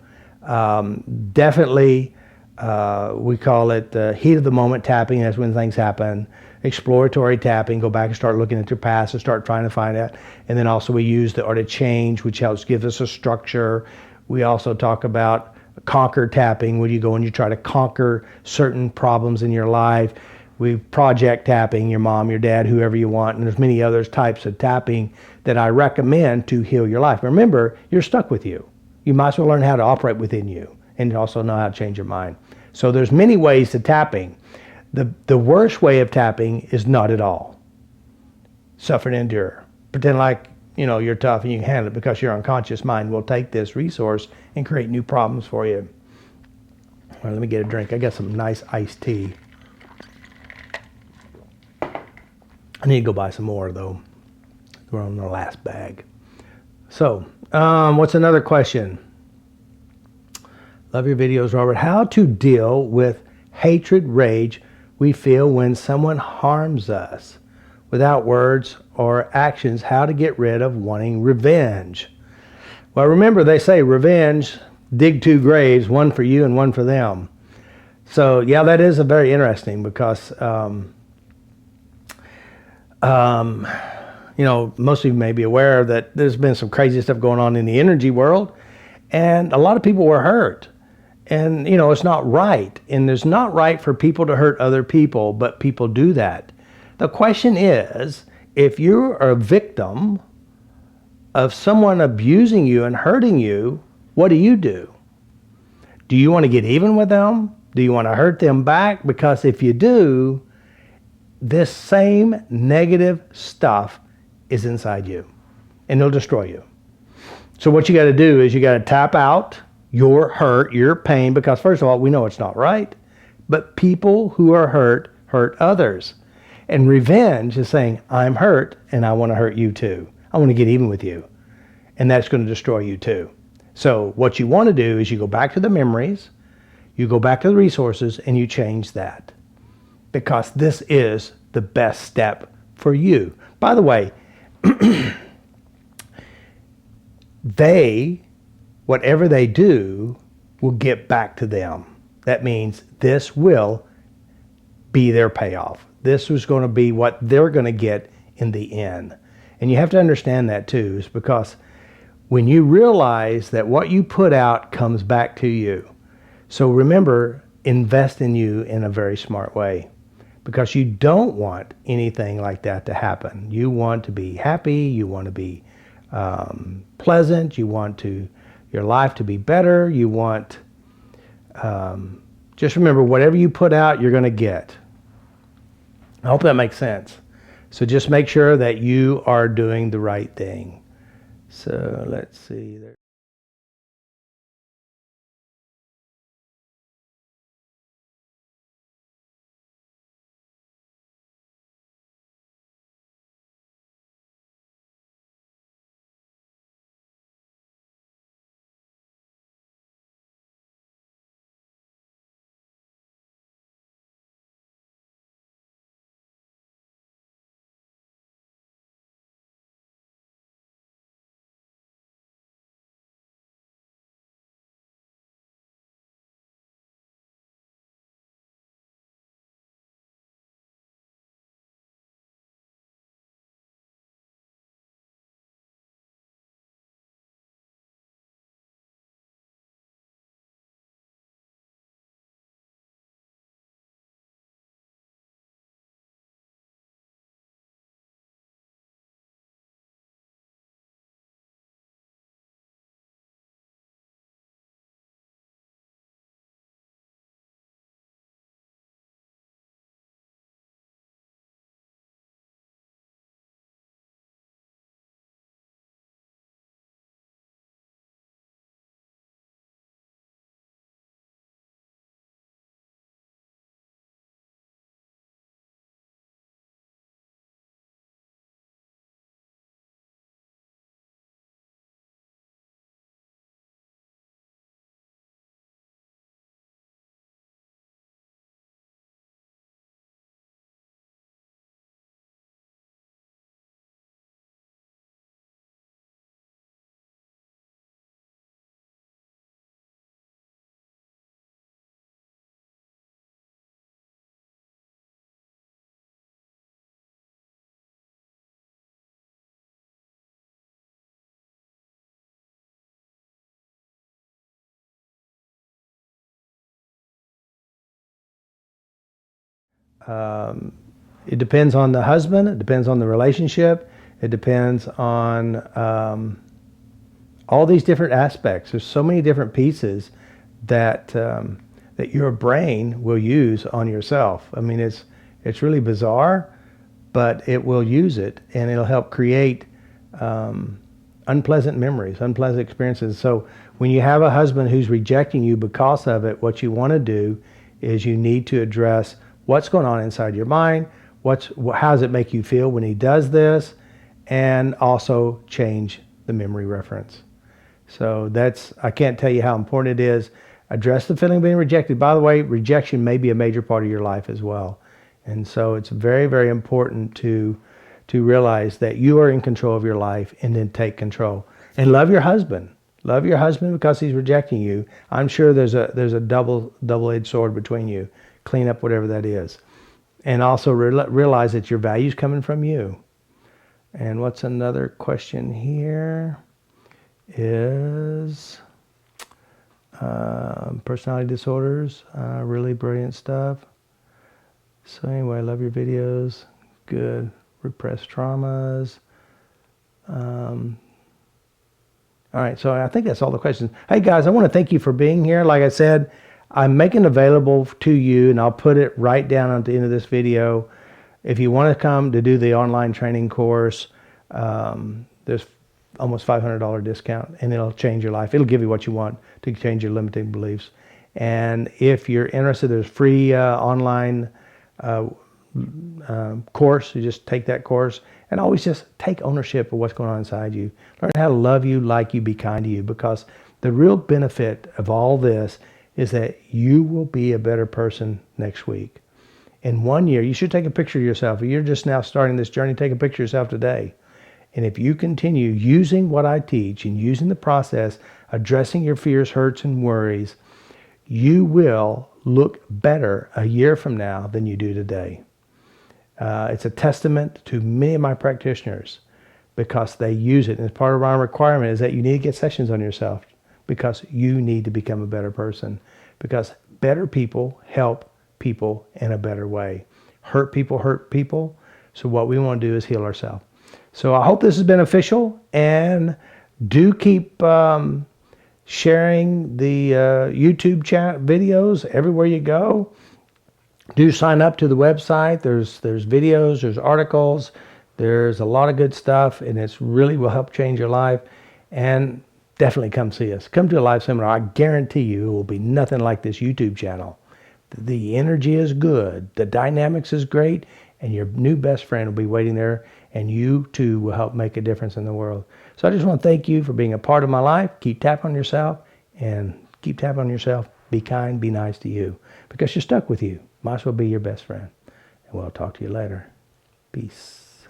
Definitely, we call it heat of the moment tapping. That's when things happen. Exploratory tapping, go back and start looking at your past and start trying to find out. And then also we use the art of change, which helps give us a structure. We also talk about conquer tapping, where you go and you try to conquer certain problems in your life. We project tapping, your mom, your dad, whoever you want, and there's many other types of tapping that I recommend to heal your life. Remember, you're stuck with you. You might as well learn how to operate within you and also know how to change your mind. So there's many ways to tapping. The worst way of tapping is not at all. Suffer and endure. Pretend like you're tough and you can handle it, because your unconscious mind will take this resource and create new problems for you. All right, let me get a drink. I got some nice iced tea. I need to go buy some more, though. We're on the last bag. So, what's another question? Love your videos, Robert. How to deal with hatred, rage we feel when someone harms us without words or actions. How to get rid of wanting revenge. Well, remember, they say revenge, dig 2 graves, one for you and one for them. So, yeah, that is a very interesting, because most of you may be aware that there's been some crazy stuff going on in the energy world, and a lot of people were hurt. And, it's not right. And it's not right for people to hurt other people, but people do that. The question is, if you're a victim of someone abusing you and hurting you, what do you do? Do you want to get even with them? Do you want to hurt them back? Because if you do, this same negative stuff is inside you, and it'll destroy you. So what you got to do is you got to tap out your hurt, your pain, because first of all, we know it's not right, but people who are hurt others. And revenge is saying, I'm hurt and I want to hurt you too. I want to get even with you. And that's going to destroy you too. So what you want to do is you go back to the memories, you go back to the resources, and you change that. Because this is the best step for you. By the way, whatever they do will get back to them. That means this will be their payoff. This is going to be what they're going to get in the end. And you have to understand that too, is because when you realize that what you put out comes back to you. So remember, invest in you in a very smart way, because you don't want anything like that to happen. You want to be happy. You want to be pleasant. You want your life to be better. You want, just remember, whatever you put out, you're going to get. I hope that makes sense. So just make sure that you are doing the right thing. So let's see there. It depends on the husband. It depends on the relationship. It depends on all these different aspects. There's so many different pieces that that your brain will use on yourself. I mean, it's really bizarre, but it will use it, and it'll help create unpleasant memories, unpleasant experiences. So when you have a husband who's rejecting you because of it, what you want to do is you need to address what's going on inside your mind, how does it make you feel when he does this, and also change the memory reference. So I can't tell you how important it is. Address the feeling of being rejected. By the way, rejection may be a major part of your life as well. And so it's very, very important to realize that you are in control of your life, and then take control. And love your husband. Love your husband because he's rejecting you. I'm sure there's a double-edged sword between you. Clean up whatever that is. And also realize that your value's coming from you. And what's another question here is, Personality disorders, really brilliant stuff. So anyway, I love your videos. Good. Repressed traumas. All right, so I think that's all the questions. Hey guys, I want to thank you for being here. Like I said, I'm making available to you, and I'll put it right down at the end of this video. If you want to come to do the online training course, there's almost $500 discount, and it'll change your life. It'll give you what you want to change your limiting beliefs. And if you're interested, there's free online course. You just take that course and always just take ownership of what's going on inside you. Learn how to love you, like you, be kind to you, because the real benefit of all this is that you will be a better person next week. In 1 year, you should take a picture of yourself. If you're just now starting this journey, take a picture of yourself today. And if you continue using what I teach and using the process, addressing your fears, hurts, and worries, you will look better a year from now than you do today. It's a testament to many of my practitioners because they use it. And part of my requirement is that you need to get sessions on yourself because you need to become a better person. Because better people help people in a better way. Hurt people. So what we want to do is heal ourselves. So I hope this is beneficial, and do keep sharing the YouTube chat videos everywhere you go. Do sign up to the website. There's videos, there's articles, there's a lot of good stuff, and it's really will help change your life. And definitely come see us. Come to a live seminar. I guarantee you it will be nothing like this YouTube channel. The energy is good, the dynamics is great, and your new best friend will be waiting there, and you too will help make a difference in the world. So I just want to thank you for being a part of my life. Keep tapping on yourself, and keep tapping on yourself. Be kind, be nice to you, because you're stuck with you. Might as well be your best friend. And we'll talk to you later. Peace.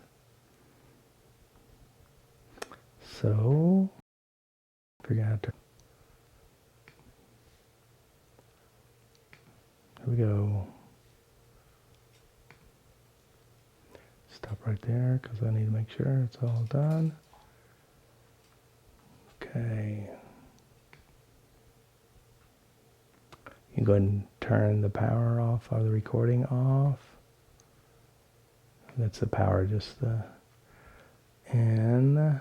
So, figure out to. There we go. Stop right there because I need to make sure it's all done. Okay. You can go ahead and turn the power off or the recording off. That's the power, just the, and let's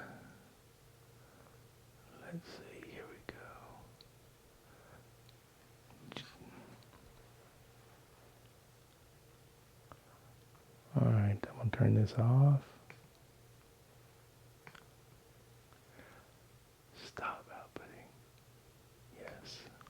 see, here we go. All right, I'm gonna turn this off.